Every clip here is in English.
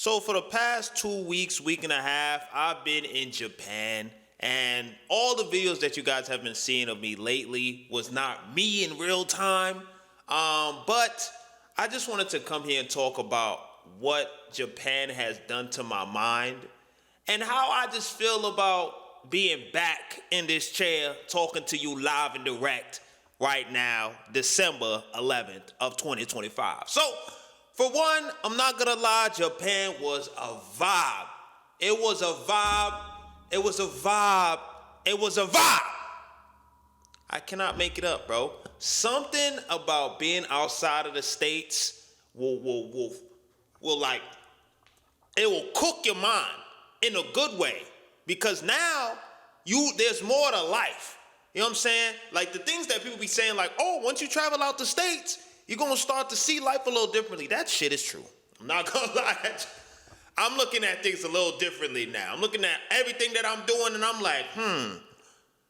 So for the past 2 weeks, week and a half, I've been in Japan, and all the videos that you guys have been seeing of me lately was not me in real time. But I just wanted to come here and talk about what Japan has done to my mind and how I just feel about being back in this chair talking to you live and direct right now, December 11th of 2025. So, for one, I'm not gonna lie, Japan was a vibe. It was a vibe. It was a vibe. It was a vibe. I cannot make it up, bro. Something about being outside of the States will like, it will cook your mind in a good way. Because now, there's more to life. You know what I'm saying? Like the things that people be saying like, oh, once you travel out the States, you're going to start to see life a little differently. That shit is true. I'm not going to lie. I'm looking at things a little differently now. I'm looking at everything that I'm doing and I'm like,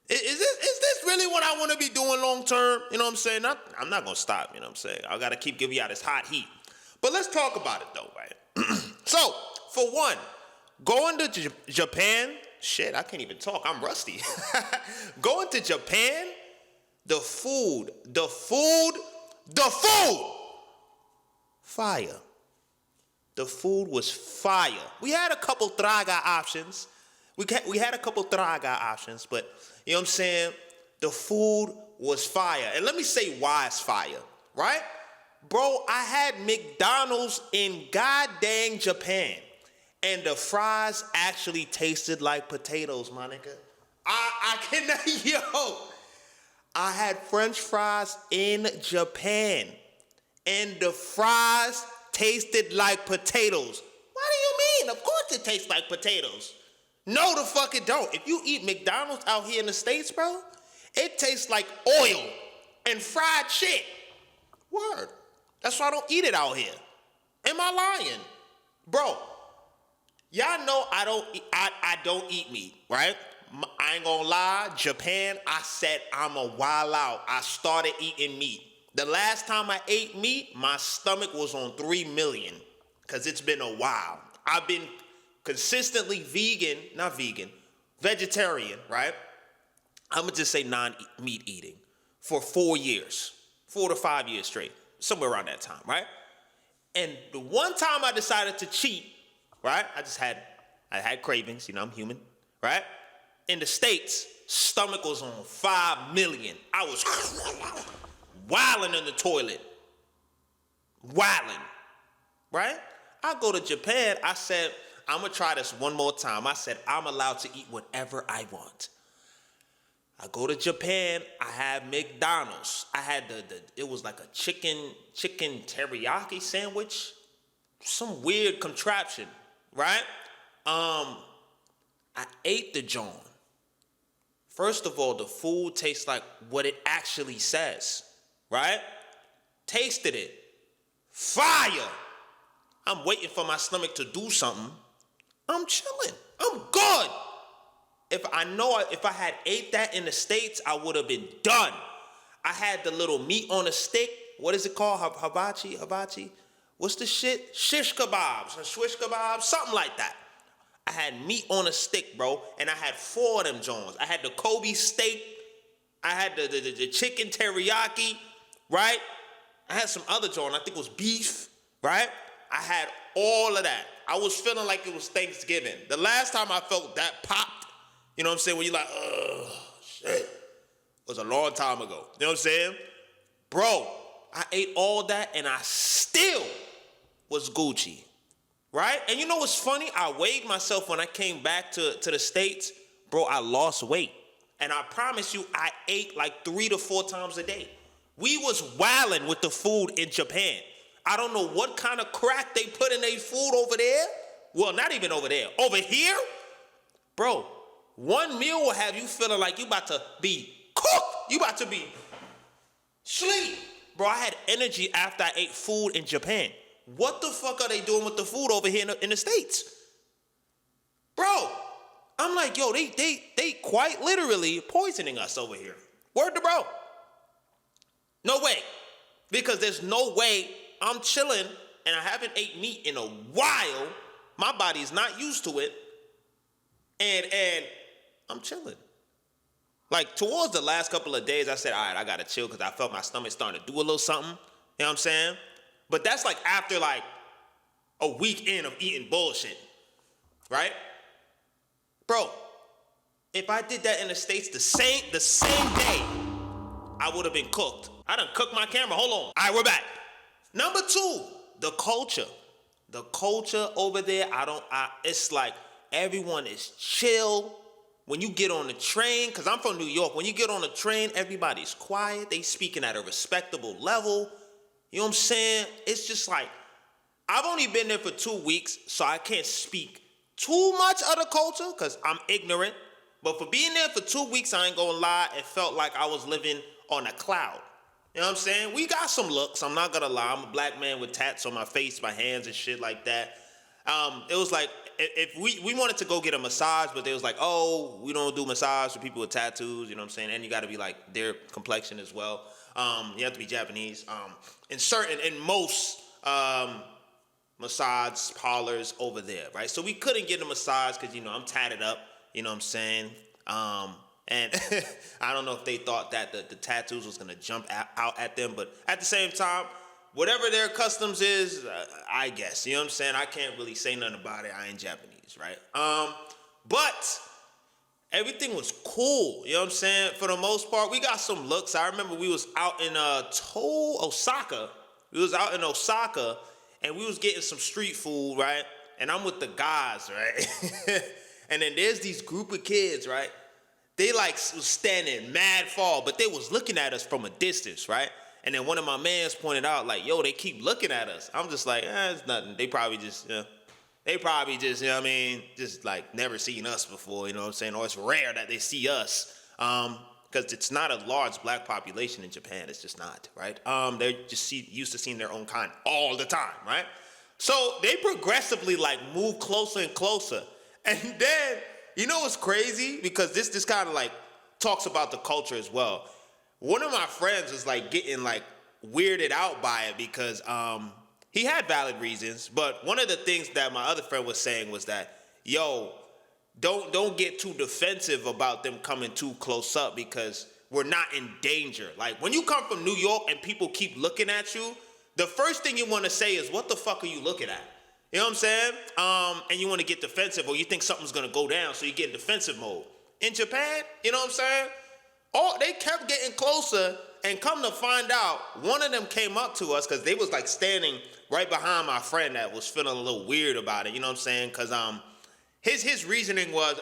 is this really what I want to be doing long term? You know what I'm saying? I'm not going to stop, you know what I'm saying? I got to keep giving y'all this hot heat. But let's talk about it though, right? So, for one, going to Japan, shit, I can't even talk. I'm rusty. Going to Japan, the food, fire. The food was fire. We had a couple traga options. We had a couple traga options, but you know what I'm saying? The food was fire. And let me say why it's fire, right? Bro, I had McDonald's in goddamn Japan, and the fries actually tasted like potatoes, my nigga. I cannot, yo. I had French fries in Japan, and the fries tasted like potatoes. What do you mean? Of course it tastes like potatoes. No, the fuck it don't. If you eat McDonald's out here in the States, bro, it tastes like oil and fried shit. Word. That's why I don't eat it out here. Am I lying? Bro, y'all know I don't eat meat, right? I ain't gonna lie, Japan, I said I'm a wild out. I started eating meat. The last time I ate meat, my stomach was on 3 million, because it's been a while. I've been consistently vegetarian, right? I'm gonna just say non-meat eating for 4 years, 4 to 5 years straight, somewhere around that time, right? And the one time I decided to cheat, right? I had cravings, you know, I'm human, right? In the States, stomach was on 5 million. I was wilding in the toilet. Wilding. Right? I go to Japan. I said, I'm going to try this one more time. I said, I'm allowed to eat whatever I want. I go to Japan. I have McDonald's. I had it was like a chicken teriyaki sandwich. Some weird contraption. Right? I ate the joint. First of all, the food tastes like what it actually says, right? Tasted it. Fire. I'm waiting for my stomach to do something. I'm chilling. I'm good. If I had ate that in the States, I would have been done. I had the little meat on a stick. What is it called? Hibachi? What's the shit? Shish kebabs or swish kebabs, something like that. I had meat on a stick, bro, and I had 4 of them joints. I had the Kobe steak. I had the chicken teriyaki, right? I had some other joint. I think it was beef, right? I had all of that. I was feeling like it was Thanksgiving. The last time I felt that popped, you know what I'm saying, when you're like, shit, was a long time ago. You know what I'm saying? Bro, I ate all that, and I still was Gucci. Right? And you know what's funny? I weighed myself when I came back to the States. Bro, I lost weight. And I promise you, I ate like 3 to 4 times a day. We was wilding with the food in Japan. I don't know what kind of crack they put in their food over there. Well, not even over there. Over here? Bro, one meal will have you feeling like you about to be cooked. You about to be sleep. Bro, I had energy after I ate food in Japan. What the fuck are they doing with the food over here in the States? Bro, I'm like, yo, they quite literally poisoning us over here. Word to bro. No way. Because there's no way I'm chilling and I haven't ate meat in a while My body's not used to it, and I'm chilling. Like, towards the last couple of days, I said, all right, I gotta chill because I felt my stomach starting to do a little something. You know what I'm saying? But that's like after like a week in of eating bullshit, right? Bro, if I did that in the States the same day, I would have been cooked. I done cooked my camera. Hold on. All right, we're back. Number 2, the culture. The culture over there, it's like everyone is chill. When you get on the train, because I'm from New York, when you get on the train, everybody's quiet. They speaking at a respectable level. You know what I'm saying? It's just like, I've only been there for 2 weeks, so I can't speak too much of the culture because I'm ignorant. But for being there for 2 weeks, I ain't gonna lie, it felt like I was living on a cloud. You know what I'm saying? We got some looks, I'm not gonna lie. I'm a black man with tats on my face, my hands and shit like that. It was like, if we wanted to go get a massage, but they was like, oh, we don't do massage for people with tattoos, you know what I'm saying? And you gotta be like their complexion as well. You have to be Japanese. In most massage parlors over there, right? So we couldn't get a massage because, I'm tatted up, you know what I'm saying? And I don't know if they thought that the tattoos was gonna jump out at them, but at the same time, whatever their customs is, I guess, you know what I'm saying? I can't really say nothing about it. I ain't Japanese, right? But everything was cool, you know what I'm saying? For the most part, we got some looks. I remember we was out in Osaka. We was out in Osaka, and we was getting some street food, right? And I'm with the guys, right? And then there's these group of kids, right? They like was standing mad far, but they was looking at us from a distance, right? And then one of my mans pointed out, like, yo, they keep looking at us. I'm just like, it's nothing. They probably just, you know what I mean, just like never seen us before, you know what I'm saying? Or it's rare that they see us. Because it's not a large black population in Japan. It's just not, right? They're just used to seeing their own kind all the time, right? So they progressively like move closer and closer. And then, you know what's crazy? Because this kind of like talks about the culture as well. One of my friends was like getting like weirded out by it because he had valid reasons. But one of the things that my other friend was saying was that, yo, don't get too defensive about them coming too close up because we're not in danger. Like when you come from New York and people keep looking at you, the first thing you want to say is, what the fuck are you looking at? You know what I'm saying? And you want to get defensive or you think something's going to go down, so you get in defensive mode. In Japan, you know what I'm saying? They kept getting closer, and come to find out, one of them came up to us because they was like standing right behind my friend that was feeling a little weird about it, you know what I'm saying? Because his reasoning was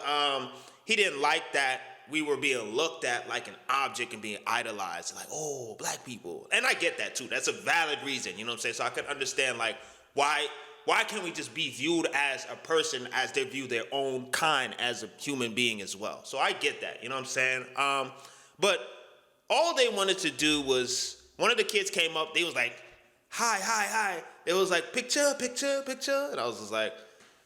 he didn't like that we were being looked at like an object and being idolized. Like, oh, black people. And I get that too. That's a valid reason, you know what I'm saying? So I can understand like why can't we just be viewed as a person as they view their own kind as a human being as well? So I get that, you know what I'm saying? But all they wanted to do was, one of the kids came up, they was like, hi. It was like, picture. And I was just like,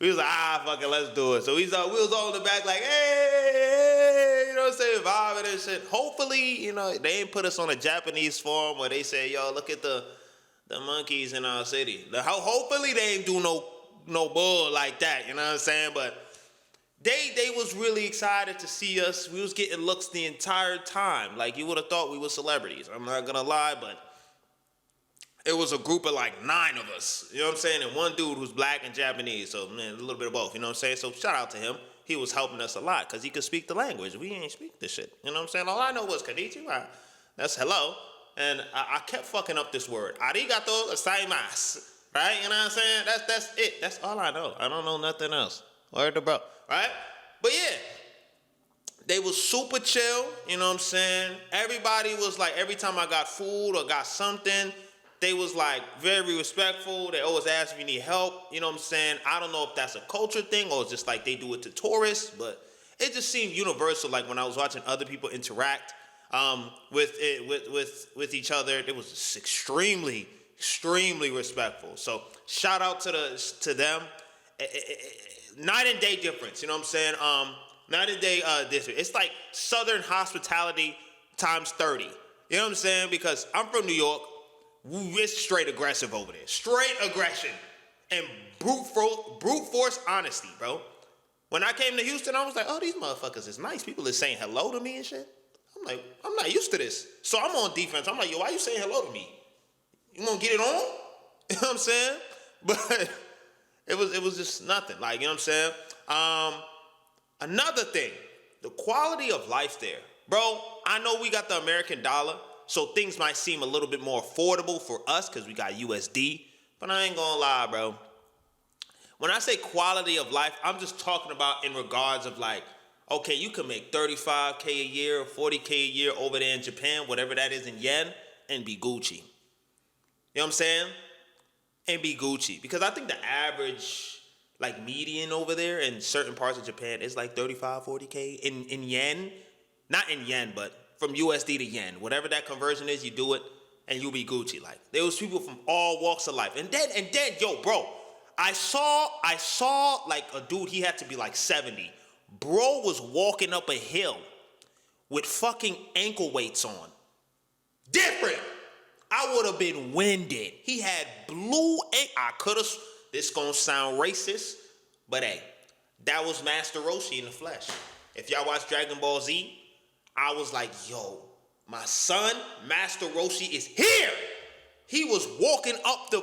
we was like, fuck it, let's do it. So we was all in the back like, hey, you know what I'm saying, vibing and shit. Hopefully, they ain't put us on a Japanese forum where they say, yo, look at the monkeys in our city. Hopefully they ain't do no bull like that, you know what I'm saying? But they was really excited to see us. We was getting looks the entire time. Like, you would have thought we were celebrities. I'm not gonna lie, but it was a group of like 9 of us. You know what I'm saying? And one dude who's black and Japanese. So, man, a little bit of both. You know what I'm saying? So, shout out to him. He was helping us a lot because he could speak the language. We ain't speak this shit. You know what I'm saying? All I know was konnichiwa. That's hello. And I kept fucking up this word. Arigato gozaimasu. Right? You know what I'm saying? That's it. That's all I know. I don't know nothing else. Word to bro. Right? But yeah. They was super chill. You know what I'm saying? Everybody was like, every time I got food or got something, they was like very respectful. They always ask if you need help. You know what I'm saying? I don't know if that's a culture thing or it's just like they do it to tourists, but it just seemed universal. Like when I was watching other people interact with each other, it was just extremely respectful. So shout out to them. Night and day difference. You know what I'm saying? Night and day difference. It's like Southern hospitality times 30. You know what I'm saying? Because I'm from New York. It's straight aggressive over there. Straight aggression. and brute force honesty, bro. When I came to Houston, I was like, oh, these motherfuckers is nice. People is saying hello to me and shit. I'm like, I'm not used to this. So I'm on defense. I'm like, yo, why you saying hello to me? You gonna get it on? You know what I'm saying? But it was just nothing. Like, you know what I'm saying? Another thing, the quality of life there. Bro, I know we got the American dollar, so things might seem a little bit more affordable for us because we got USD. But I ain't gonna lie, bro. When I say quality of life, I'm just talking about in regards of like, okay, you can make 35K a year or 40K a year over there in Japan, whatever that is in yen, and be Gucci. You know what I'm saying? And be Gucci. Because I think the average, like, median over there in certain parts of Japan is like 35, 40K in yen. Not in yen, but from USD to yen. Whatever that conversion is, you do it, and you'll be Gucci. Like, there was people from all walks of life. And then, yo, bro, I saw like a dude, he had to be like 70. Bro was walking up a hill with fucking ankle weights on. Different. I would have been winded. He had blue ankle. I could have, this gonna sound racist, but hey, that was Master Roshi in the flesh. If y'all watch Dragon Ball Z, I was like, yo, my son, Master Roshi is here. He was walking up that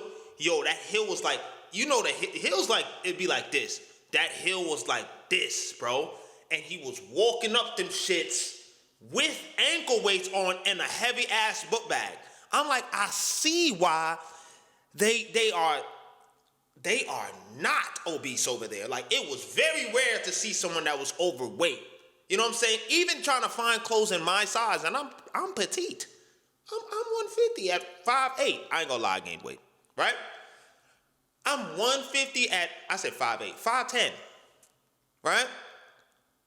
hill was like, you know, the hill's like, it'd be like this. That hill was like this, bro. And he was walking up them shits with ankle weights on and a heavy ass book bag. I'm like, I see why they are not obese over there. Like, it was very rare to see someone that was overweight. You know what I'm saying? Even trying to find clothes in my size, and I'm petite. I'm 150 at 5'8". I ain't gonna lie, I gained weight, right? I'm 150 at, I said 5'8", 5'10", right?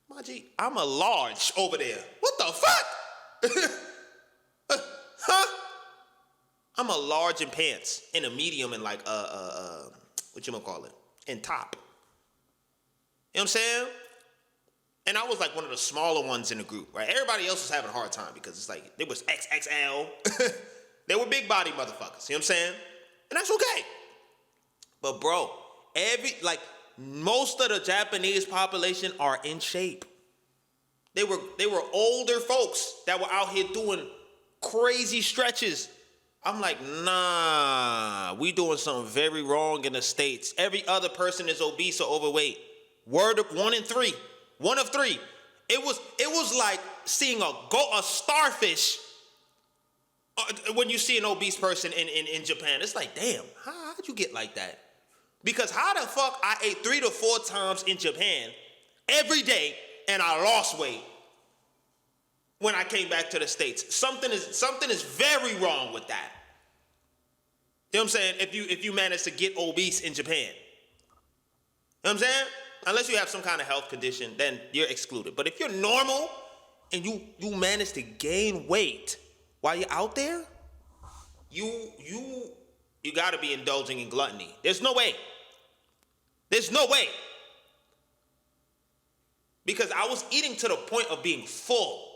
My G, I'm a large over there. What the fuck? Huh? I'm a large in pants, and a medium in like, what you gonna call it? In top. You know what I'm saying? And I was like one of the smaller ones in the group, right? Everybody else was having a hard time because it's like, there was XXL. They were big body motherfuckers, you know what I'm saying? And that's okay. But bro, most of the Japanese population are in shape. They were older folks that were out here doing crazy stretches. I'm like, nah, we doing something very wrong in the States. Every other person is obese or overweight. One of three. It was like seeing a starfish when you see an obese person in Japan. It's like, damn, how'd you get like that? Because how the fuck I ate 3 to 4 times in Japan every day and I lost weight when I came back to the States? Something is very wrong with that. You know what I'm saying? If you manage to get obese in Japan. You know what I'm saying? Unless you have some kind of health condition, then you're excluded. But if you're normal and you manage to gain weight while you're out there, you gotta be indulging in gluttony. There's no way. Because I was eating to the point of being full.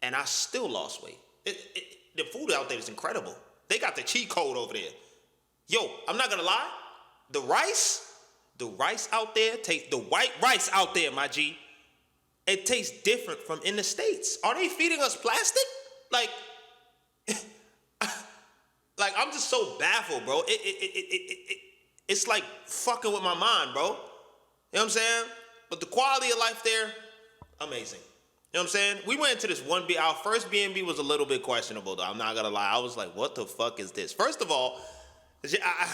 And I still lost weight. The food out there is incredible. They got the cheat code over there. Yo, I'm not gonna lie. The rice out there, the white rice out there, my G, it tastes different from in the States. Are they feeding us plastic? Like, I'm just so baffled, bro. It's like fucking with my mind, bro. You know what I'm saying? But the quality of life there, amazing. You know what I'm saying? We went into this one our first B&B was a little bit questionable, though. I'm not gonna lie. I was like, what the fuck is this? First of all,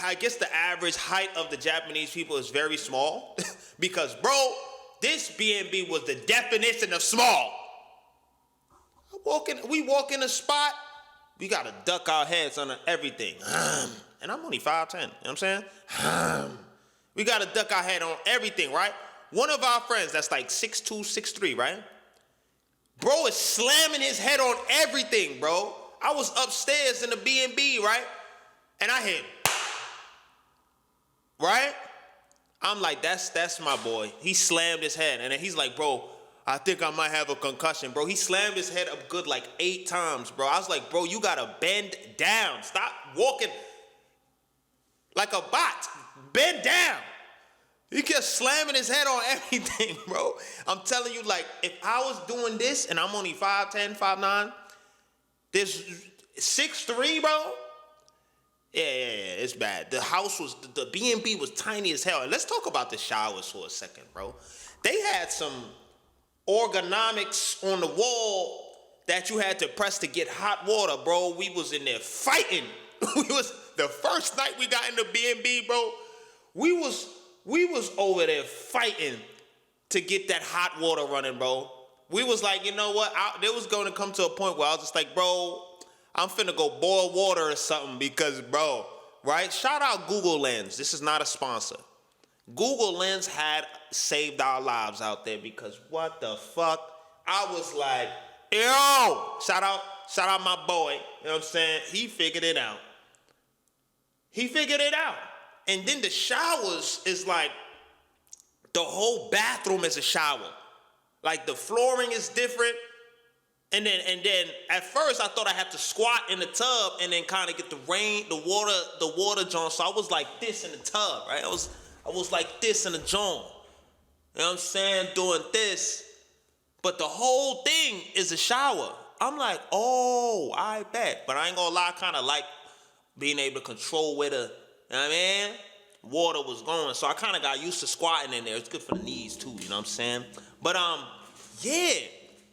I guess the average height of the Japanese people is very small. Because, bro, this B&B was the definition of small. We walk in a spot, we gotta duck our heads under everything. And I'm only 5'10", you know what I'm saying? We gotta duck our head on everything, right? One of our friends that's like 6'2", 6'3", right? Bro is slamming his head on everything, bro. I was upstairs in the B&B, right? And I hit, right? I'm like, that's my boy. He slammed his head. And then he's like, bro, I think I might have a concussion, bro. He slammed his head up good like 8 times, bro. I was like, bro, you gotta bend down. Stop walking. like a bot, bent down. He kept slamming his head on everything, bro. I'm telling you, like, if I was doing this and I'm only 5'10", 5'9", this 6'3", bro. Yeah, it's bad. The house was, the B&B was tiny as hell. And let's talk about the showers for a second, bro. They had some ergonomics on the wall that you had to press to get hot water, bro. We was in there fighting. The first night we got in the B&B, bro. We was over there fighting to get that hot water running, bro. We was like, you know what? There was going to come to a point where I was just like, bro, I'm finna go boil water or something because, bro, right? Shout out Google Lens. This is not a sponsor. Google Lens had saved our lives out there because what the fuck? I was like, yo, shout out my boy. You know what I'm saying? He figured it out. And then the showers is like, the whole bathroom is a shower. Like the flooring is different. And then at first I thought I had to squat in the tub and then kind of get the water John. So I was like this in the tub, right? I was like this in the John. You know what I'm saying? Doing this. But the whole thing is a shower. I'm like, oh, I bet. But I ain't gonna lie, I kind of like being able to control where the, you know what I mean? Water was going. So I kind of got used to squatting in there. It's good for the knees too, you know what I'm saying? But yeah.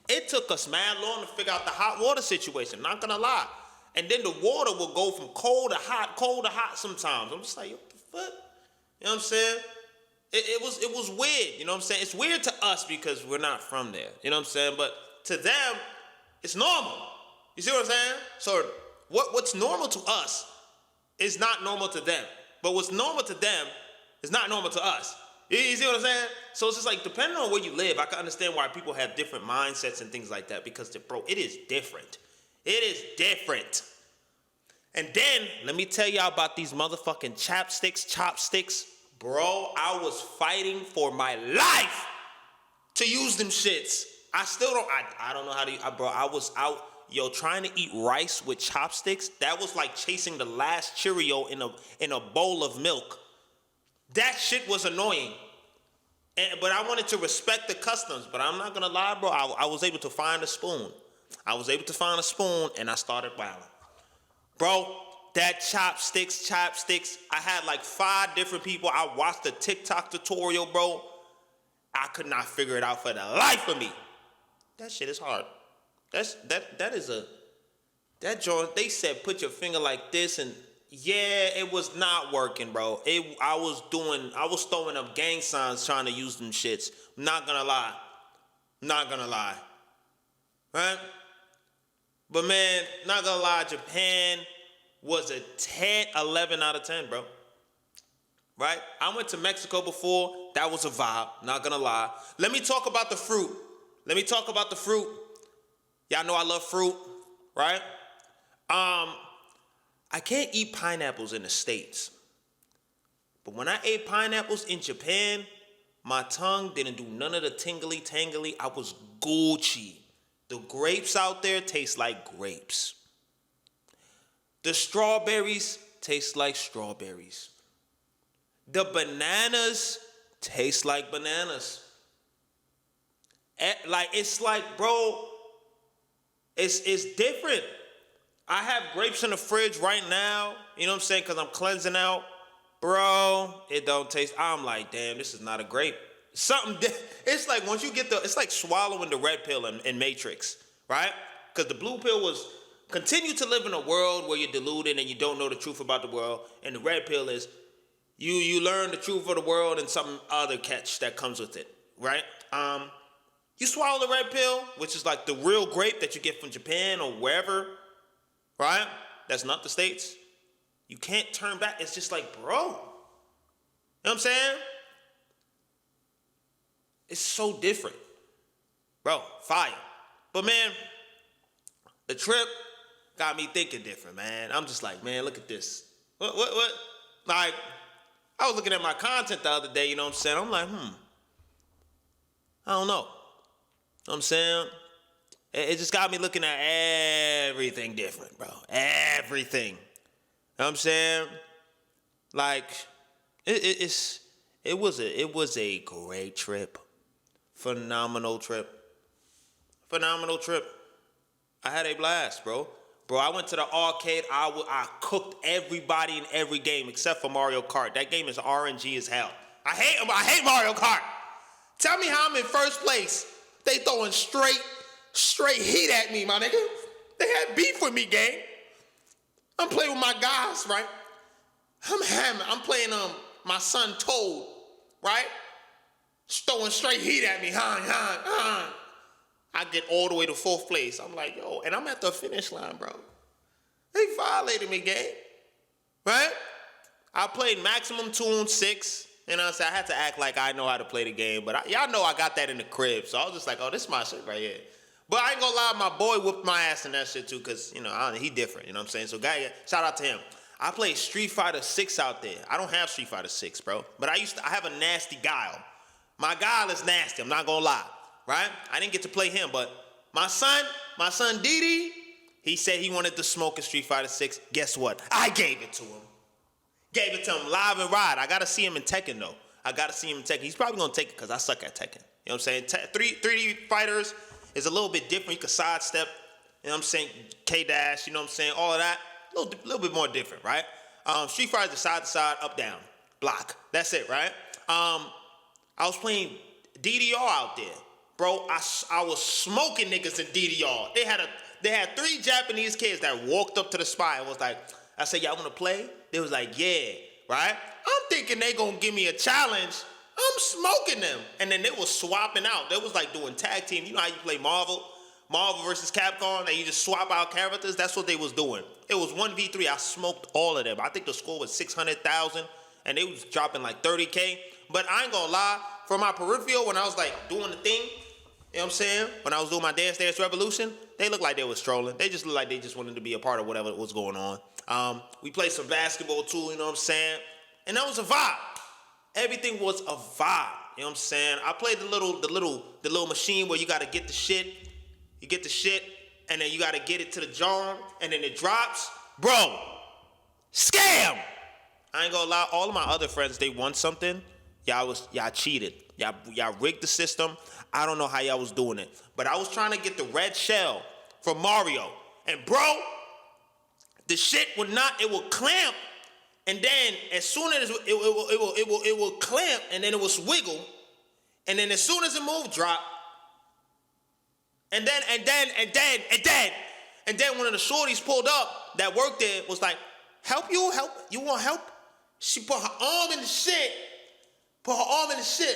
It took us mad long to figure out the hot water situation, not gonna lie. And then the water will go from cold to hot sometimes. I'm just like, what the fuck? You know what I'm saying? It was weird, you know what I'm saying? It's weird to us because we're not from there, you know what I'm saying? But to them, it's normal. You see what I'm saying? So what's normal to us is not normal to them. But what's normal to them is not normal to us. You see what I'm saying? So it's just like, depending on where you live, I can understand why people have different mindsets and things like that because, bro, it is different. It is different. And then, let me tell y'all about these motherfucking chopsticks. Bro, I was fighting for my life to use them shits. I don't know how to, bro, I was out, trying to eat rice with chopsticks. That was like chasing the last Cheerio in a bowl of milk. That shit was annoying. But I wanted to respect the customs. But I'm not going to lie, bro. I was able to find a spoon. And I started wilding. Bro, that chopsticks. I had like 5 different people. I watched the TikTok tutorial, bro. I could not figure it out for the life of me. That shit is hard. That joint, they said put your finger like this and yeah, it was not working, bro. I was throwing up gang signs trying to use them shits. Not gonna lie. Right? But man, not gonna lie, Japan was a 11 out of 10, bro. Right? I went to Mexico before. That was a vibe. Not gonna lie. Let me talk about the fruit. Y'all know I love fruit, right? I can't eat pineapples in the States. But when I ate pineapples in Japan, my tongue didn't do none of the tingly. I was Gucci. The grapes out there taste like grapes. The strawberries taste like strawberries. The bananas taste like bananas. It's like, bro, it's different. I have grapes in the fridge right now, you know what I'm saying, because I'm cleansing out. Bro, it don't taste, I'm like, damn, this is not a grape. It's like once you get it's like swallowing the red pill in Matrix, right? Because the blue pill was continue to live in a world where you're deluded and you don't know the truth about the world. And the red pill is you learn the truth of the world and some other catch that comes with it, right? You swallow the red pill, which is like the real grape that you get from Japan or wherever, right? That's not the States. You can't turn back. It's just like, bro. You know what I'm saying? It's so different. Bro, fire. But man, the trip got me thinking different, man. I'm just like, man, look at this. What? Like, I was looking at my content the other day, you know what I'm saying? I'm like, I don't know. You know what I'm saying? It just got me looking at everything different, bro. Everything. You know what I'm saying? Like, it was a great trip. Phenomenal trip. Phenomenal trip. I had a blast, bro. Bro, I went to the arcade. I cooked everybody in every game except for Mario Kart. That game is RNG as hell. I hate Mario Kart. Tell me how I'm in first place. They throwing straight heat at me, my nigga. They had beef with me, gang. I'm playing with my guys, right? I'm hammering. I'm playing my son Toad, right? Throwing straight heat at me. I get all the way to fourth place. I'm like, yo, and I'm at the finish line, bro. They violated me, gang. Right? I played maximum 2 on 6. And I said I had to act like I know how to play the game. But y'all know I got that in the crib. So I was just like, oh, this is my shit right here. But I ain't gonna lie, my boy whooped my ass in that shit too. Because, he different. You know what I'm saying? So shout out to him. I played Street Fighter 6 out there. I don't have Street Fighter 6, bro. But I have a nasty guile. My guile is nasty. I'm not gonna lie. Right? I didn't get to play him. But my son Didi, he said he wanted to smoke in Street Fighter 6. Guess what? I gave it to him. Gave it to him live and ride. I got to see him in Tekken, though. He's probably going to take it because I suck at Tekken. You know what I'm saying? 3D fighters is a little bit different. You can sidestep, you know what I'm saying? K-dash, you know what I'm saying? All of that, a little bit more different, right? Street Fighter is side to side, up, down, block. That's it, right? I was playing DDR out there. Bro, I was smoking niggas in DDR. They had 3 Japanese kids that walked up to the spot and was like, I said, y'all want to play? They was like, yeah, right? I'm thinking they gonna give me a challenge. I'm smoking them. And then they was swapping out. They was like doing tag team. You know how you play Marvel versus Capcom, and you just swap out characters? That's what they was doing. It was 1v3. I smoked all of them. I think the score was 600,000, and they was dropping like 30K. But I ain't gonna lie, for my peripheral, when I was like doing the thing, you know what I'm saying? When I was doing my Dance Revolution, they looked like they was strolling. They just looked like they just wanted to be a part of whatever was going on. We played some basketball too, you know what I'm saying? And that was a vibe. Everything was a vibe, you know what I'm saying? I played the little machine where you gotta get the shit. You get the shit, and then you gotta get it to the jar, and then it drops. Bro, scam! I ain't gonna lie, all of my other friends, they won something. Y'all cheated. Y'all rigged the system. I don't know how y'all was doing it. But I was trying to get the red shell from Mario. And bro, the shit it will clamp. And then as soon as it will clamp, and then it will wiggle. And then as soon as it moved, drop. And then one of the shorties pulled up that worked there was like, help? You want help? She put her arm in the shit,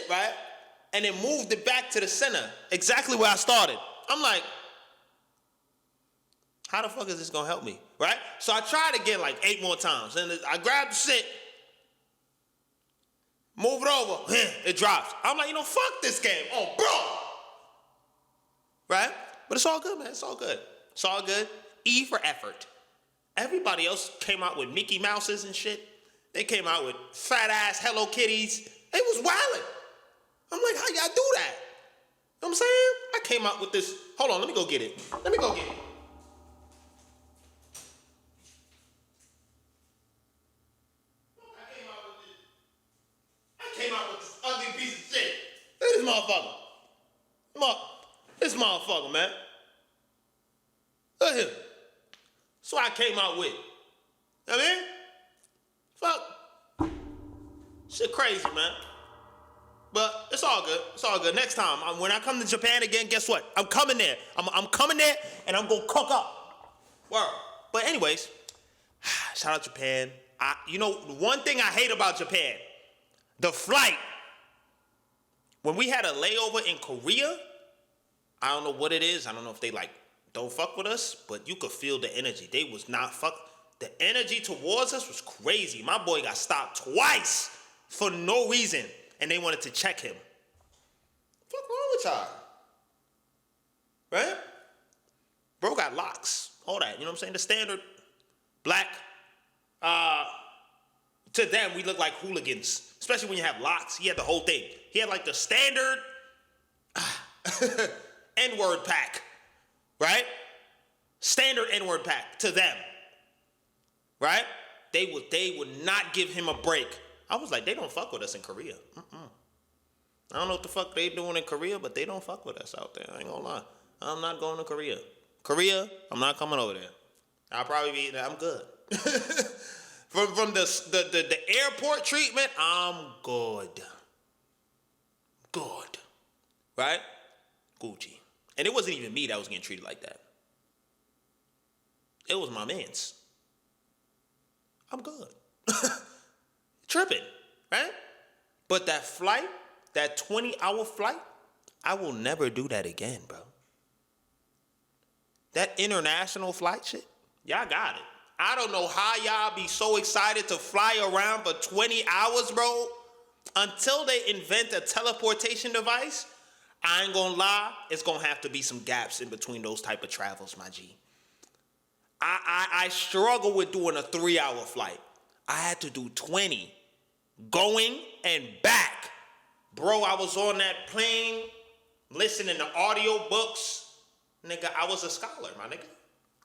right? And then moved it back to the center, exactly where I started. I'm like, how the fuck is this gonna help me, right? So I tried again like 8 more times, and I grabbed the shit, move it over, it drops. I'm like, fuck this game, bro, right? But it's all good, man. It's all good. It's all good. E for effort. Everybody else came out with Mickey Mouses and shit. They came out with fat ass Hello Kitties. They was wildin'. I'm like, how y'all do that? You know what I'm saying? I came out with this. Hold on, let me go get it. I came out with this ugly piece of shit. Look at this motherfucker. This motherfucker, man. Look at him. That's what I came out with. You know what I mean? Fuck. Shit crazy, man. But it's all good. It's all good. Next time, when I come to Japan again, guess what? I'm coming there. I'm coming there, and I'm going to cook up. Word. But anyways, shout out Japan. One thing I hate about Japan, the flight. When we had a layover in Korea, I don't know what it is. I don't know if they don't fuck with us, but you could feel the energy. They was not fuck. The energy towards us was crazy. My boy got stopped twice for no reason. And they wanted to check him. What's wrong with y'all? Right? Bro got locks. All that. You know what I'm saying? The standard black. To them, we look like hooligans. Especially when you have locks. He had the whole thing. He had like the standard N-word pack. Right? Standard N-word pack to them. Right? They would not give him a break. I was like, they don't fuck with us in Korea. I don't know what the fuck they doing in Korea, but they don't fuck with us out there. I ain't gonna lie. I'm not going to Korea. I'm not coming over there. I'll probably be there. I'm good. From the airport treatment, I'm good. Good. Right? Gucci. And it wasn't even me that was getting treated like that. It was my mans. I'm good. Tripping, right? But that flight, that 20-hour flight, I will never do that again, bro. That international flight shit, y'all got it. I don't know how y'all be so excited to fly around for 20 hours, bro. Until they invent a teleportation device, I ain't gonna lie, it's gonna have to be some gaps in between those type of travels, my G. I struggle with doing a 3-hour flight. I had to do 20 going and back. Bro, I was on that plane listening to audio books. Nigga, I was a scholar, my nigga.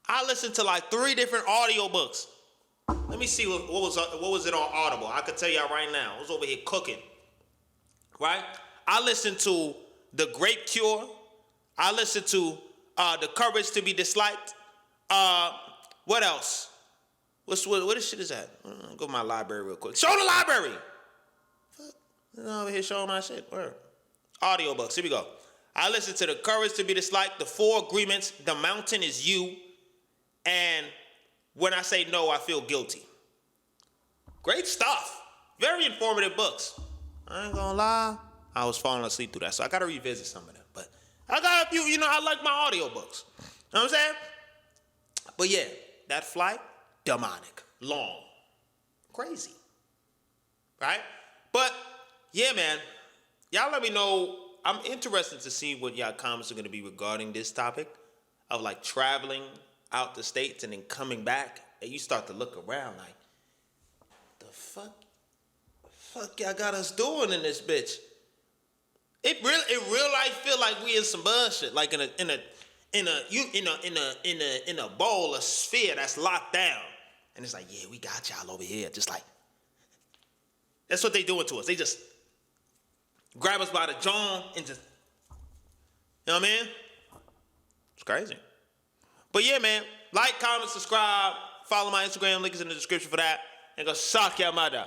I listened to like 3 different audio books. Let me see what was it on Audible. I could tell y'all right now. I was over here cooking. Right? I listened to The Great Cure. I listened to The Courage to be Disliked. What else? What this shit is that? Go to my library real quick. Show the library. Fuck. I'm over here showing my shit. Where? Audiobooks. Here we go. I listened to The Courage to be Disliked, The 4 Agreements, The Mountain is You, and When I Say No, I Feel Guilty. Great stuff. Very informative books. I ain't gonna lie, I was falling asleep through that, so I gotta revisit some of them. But I got a few, I like my audiobooks. You know what I'm saying? But yeah, that flight, demonic, long, crazy, right? But yeah, man, y'all let me know. I'm interested to see what y'all comments are gonna be regarding this topic of like traveling out the States and then coming back, and you start to look around like, the fuck y'all got us doing in this bitch? It real life feel like we in some bullshit, like in a bowl, a sphere that's locked down, and it's like, yeah, we got y'all over here, just like that's what they doing to us. They just grab us by the jaw and just, you know what I mean? It's crazy. But yeah, man, like, comment, subscribe, follow my Instagram. Link is in the description for that. And go suck your mother.